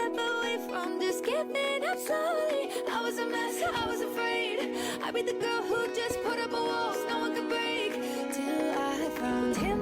step away from just giving up slowly. I was a mess, I was afraid I'd be the girl who just put up a wall no one could break. Till I found him.